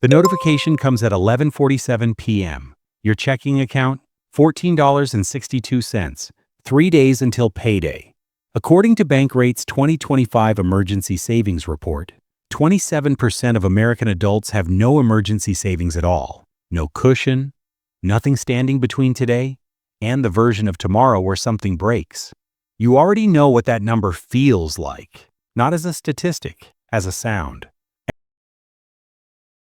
The notification comes at 11:47 p.m. Your checking account, $14.62, 3 days until payday. According to Bankrate's 2025 Emergency Savings Report, 27% of American adults have no emergency savings at all. No cushion, nothing standing between today and the version of tomorrow where something breaks. You already know what that number feels like, not as a statistic, as a sound.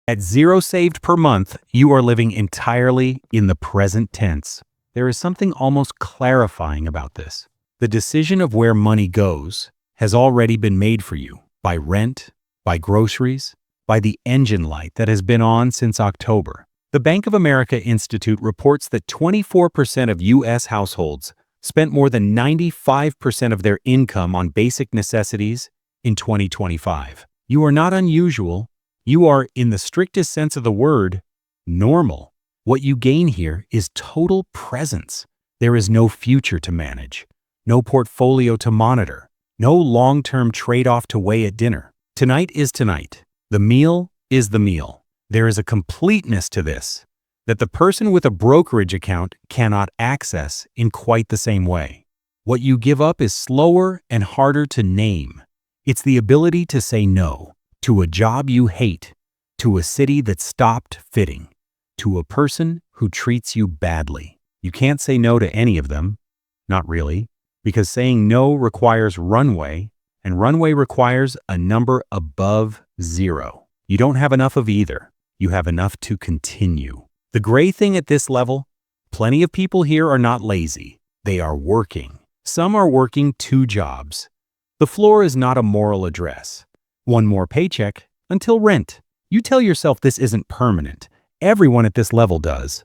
At zero saved per month, you are living entirely in the present tense. There is something almost clarifying about this. The decision of where money goes has already been made for you by rent, by groceries, by the engine light that has been on since October. The Bank of America Institute reports that 24% of U.S. households spent more than 95% of their income on basic necessities in 2025. You are not unusual. You are, in the strictest sense of the word, normal. What you gain here is total presence. There is no future to manage, no portfolio to monitor, no long-term trade-off to weigh at dinner. Tonight is tonight. The meal is the meal. There is a completeness to this that the person with a brokerage account cannot access in quite the same way. What you give up is slower and harder to name. It's the ability to say no to a job you hate, to a city that stopped fitting, to a person who treats you badly. You can't say no to any of them, not really, because saying no requires runway, and runway requires a number above zero. You don't have enough of either. You have enough to continue. The gray thing at this level, plenty of people here are not lazy. They are working. Some are working 2 jobs. The floor is not a moral address. One more paycheck until rent. You tell yourself this isn't permanent. Everyone at this level does.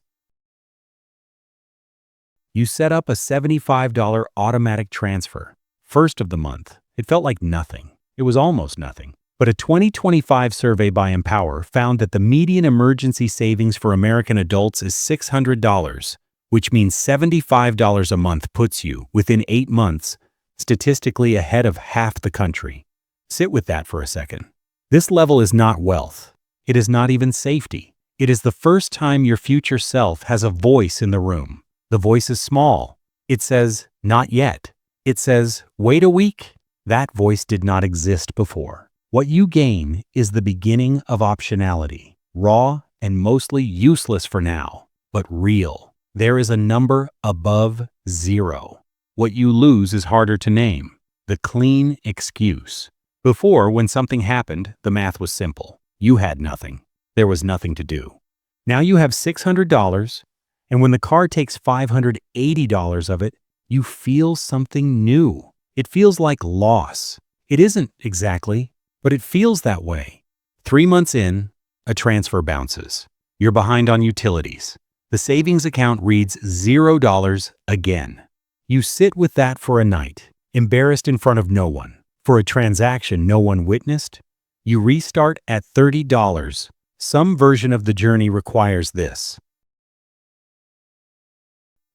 You set up a $75 automatic transfer. First of the month. It felt like nothing. It was almost nothing. But a 2025 survey by Empower found that the median emergency savings for American adults is $600, which means $75 a month puts you, within 8 months, statistically ahead of half the country. Sit with that for a second. This level is not wealth. It is not even safety. It is the first time your future self has a voice in the room. The voice is small. It says, not yet. It says, wait a week. That voice did not exist before. What you gain is the beginning of optionality, raw and mostly useless for now, but real. There is a number above zero. What you lose is harder to name, the clean excuse. Before, when something happened, the math was simple. You had nothing. There was nothing to do. Now you have $600, and when the car takes $580 of it, you feel something new. It feels like loss. It isn't exactly, but it feels that way. 3 months in, a transfer bounces. You're behind on utilities. The savings account reads $0 again. You sit with that for a night, embarrassed in front of no one. For a transaction no one witnessed, you restart at $30. Some version of the journey requires this.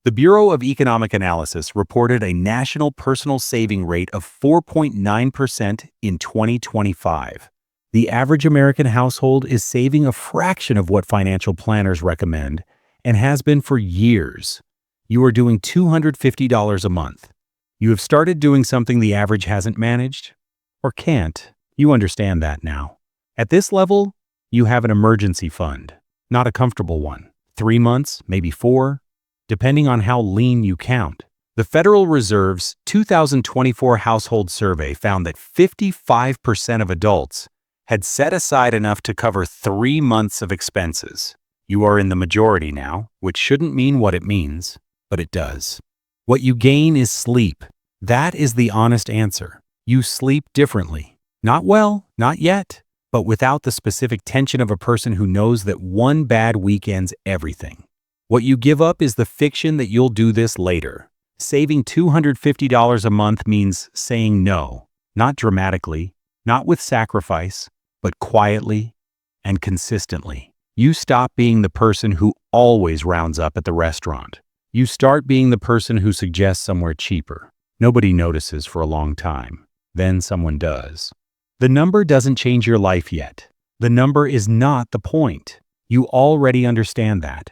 The Bureau of Economic Analysis reported a national personal saving rate of 4.9% in 2025. The average American household is saving a fraction of what financial planners recommend and has been for years. You are doing $250 a month. You have started doing something the average hasn't managed or can't. You understand that now. At this level, you have an emergency fund, not a comfortable one. 3 months, maybe 4. Depending on how lean you count. The Federal Reserve's 2024 household survey found that 55% of adults had set aside enough to cover 3 months of expenses. You are in the majority now, which shouldn't mean what it means, but it does. What you gain is sleep. That is the honest answer. You sleep differently. Not well, not yet, but without the specific tension of a person who knows that one bad week ends everything. What you give up is the fiction that you'll do this later. Saving $250 a month means saying no, not dramatically, not with sacrifice, but quietly and consistently. You stop being the person who always rounds up at the restaurant. You start being the person who suggests somewhere cheaper. Nobody notices for a long time. Then someone does. The number doesn't change your life yet. The number is not the point. You already understand that.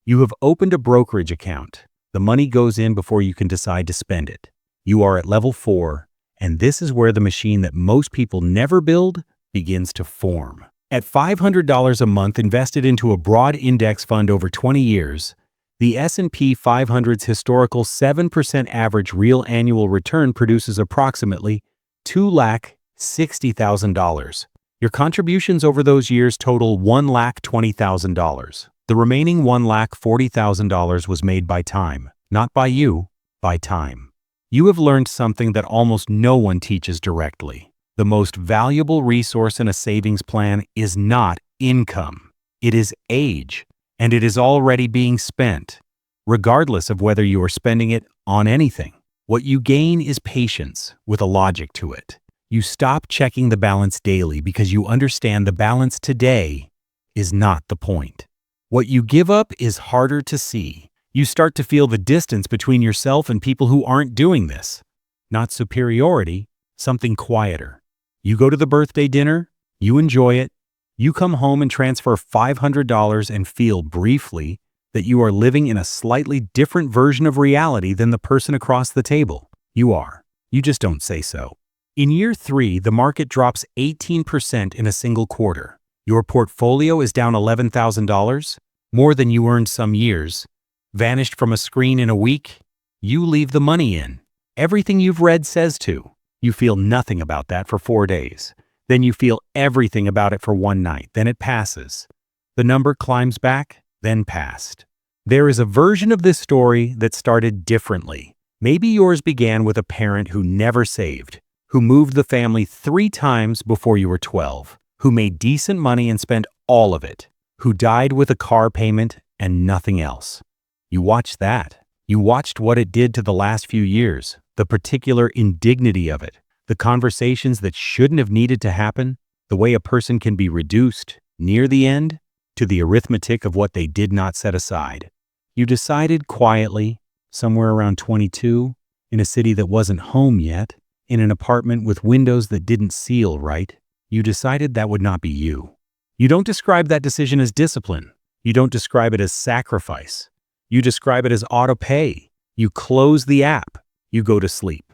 You have opened a brokerage account. The money goes in before you can decide to spend it. You are at level 4, and this is where the machine that most people never build begins to form. At $500 a month invested into a broad index fund over 20 years, the S&P 500's historical 7% average real annual return produces approximately $2,60,000. Your contributions over those years total $1,20,000. The remaining $1,40,000 was made by time, not by you, by time. You have learned something that almost no one teaches directly. The most valuable resource in a savings plan is not income. It is age, and it is already being spent, regardless of whether you are spending it on anything. What you gain is patience with a logic to it. You stop checking the balance daily because you understand the balance today is not the point. What you give up is harder to see. You start to feel the distance between yourself and people who aren't doing this. Not superiority, something quieter. You go to the birthday dinner, you enjoy it, you come home and transfer $500 and feel briefly that you are living in a slightly different version of reality than the person across the table. You are. You just don't say so. In year 3, the market drops 18% in a single quarter. Your portfolio is down $11,000, more than you earned some years. Vanished from a screen in a week, you leave the money in. Everything you've read says to. You feel nothing about that for 4 days. Then you feel everything about it for one night. Then it passes. The number climbs back, then passed. There is a version of this story that started differently. Maybe yours began with a parent who never saved, who moved the family 3 times before you were 12, who made decent money and spent all of it, who died with a car payment and nothing else. You watched that. You watched what it did to the last few years, the particular indignity of it, the conversations that shouldn't have needed to happen, the way a person can be reduced, near the end, to the arithmetic of what they did not set aside. You decided quietly, somewhere around 22, in a city that wasn't home yet, in an apartment with windows that didn't seal right, you decided that would not be you. You don't describe that decision as discipline. You don't describe it as sacrifice. You describe it as auto-pay. You close the app. You go to sleep.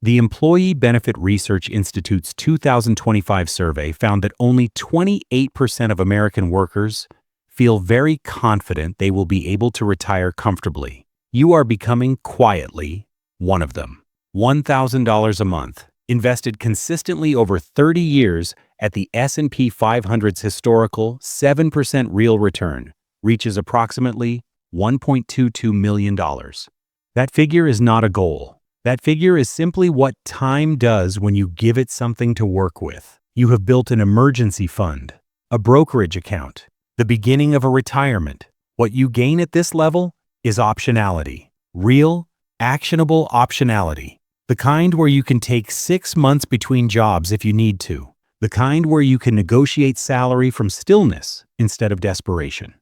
The Employee Benefit Research Institute's 2025 survey found that only 28% of American workers feel very confident they will be able to retire comfortably. You are becoming quietly one of them. $1,000 a month, invested consistently over 30 years at the S&P 500's historical 7% real return, reaches approximately $1.22 million. That figure is not a goal. That figure is simply what time does when you give it something to work with. You have built an emergency fund, a brokerage account, the beginning of a retirement. What you gain at this level is optionality. Real, actionable optionality. The kind where you can take 6 months between jobs if you need to. The kind where you can negotiate salary from stillness instead of desperation.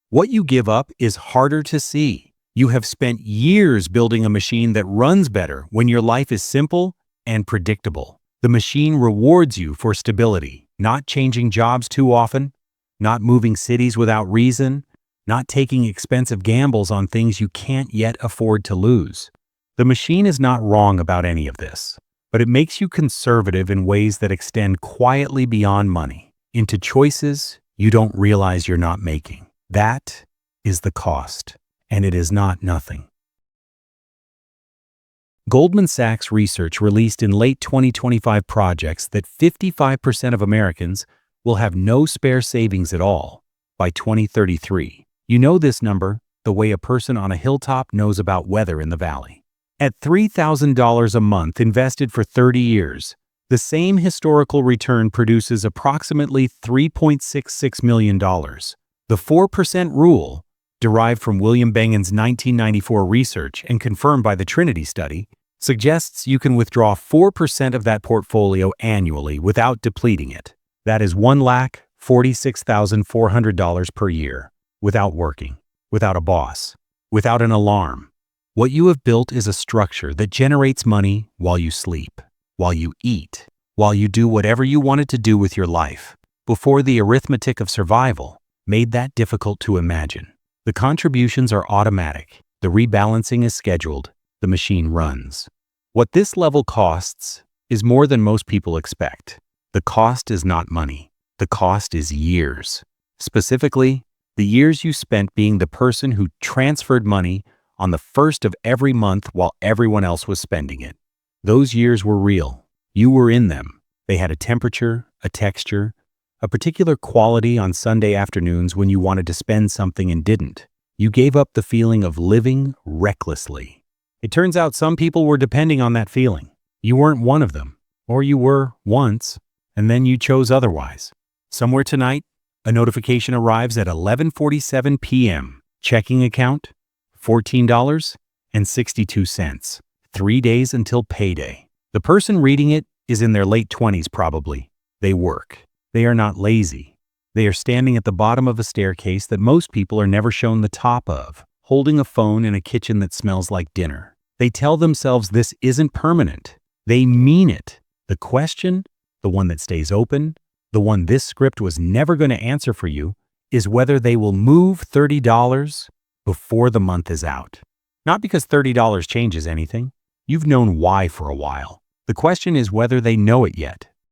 What you give up is harder to see. You have spent years building a machine that runs better when your life is simple and predictable. The machine rewards you for stability, not changing jobs too often, not moving cities without reason, not taking expensive gambles on things you can't yet afford to lose. The machine is not wrong about any of this, but it makes you conservative in ways that extend quietly beyond money, into choices you don't realize you're not making. That is the cost, and it is not nothing. Goldman Sachs research released in late 2025 projects that 55% of Americans will have no spare savings at all by 2033. You know this number the way a person on a hilltop knows about weather in the valley. At $3,000 a month invested for 30 years, the same historical return produces approximately $3.66 million. The 4% rule, derived from William Bengen's 1994 research and confirmed by the Trinity study, suggests you can withdraw 4% of that portfolio annually without depleting it. That is $1,46,400 per year, without working, without a boss, without an alarm. What you have built is a structure that generates money while you sleep, while you eat, while you do whatever you wanted to do with your life, before the arithmetic of survival made that difficult to imagine. The contributions are automatic, the rebalancing is scheduled, the machine runs. What this level costs is more than most people expect. The cost is not money. The cost is years. Specifically, the years you spent being the person who transferred money on the first of every month while everyone else was spending it. Those years were real. You were in them. They had a temperature, a texture, a particular quality on Sunday afternoons when you wanted to spend something and didn't. You gave up the feeling of living recklessly. It turns out some people were depending on that feeling. You weren't one of them. Or you were once, and then you chose otherwise. Somewhere tonight, a notification arrives at 11:47 p.m. Checking account, $14.62. 3 days until payday. The person reading it is in their late 20s probably. They work. They are not lazy. They are standing at the bottom of a staircase that most people are never shown the top of, holding a phone in a kitchen that smells like dinner. They tell themselves this isn't permanent. They mean it. The question, the one that stays open, the one this script was never going to answer for you, is whether they will move $30 before the month is out. Not because $30 changes anything. You've known why for a while. The question is whether they know it yet.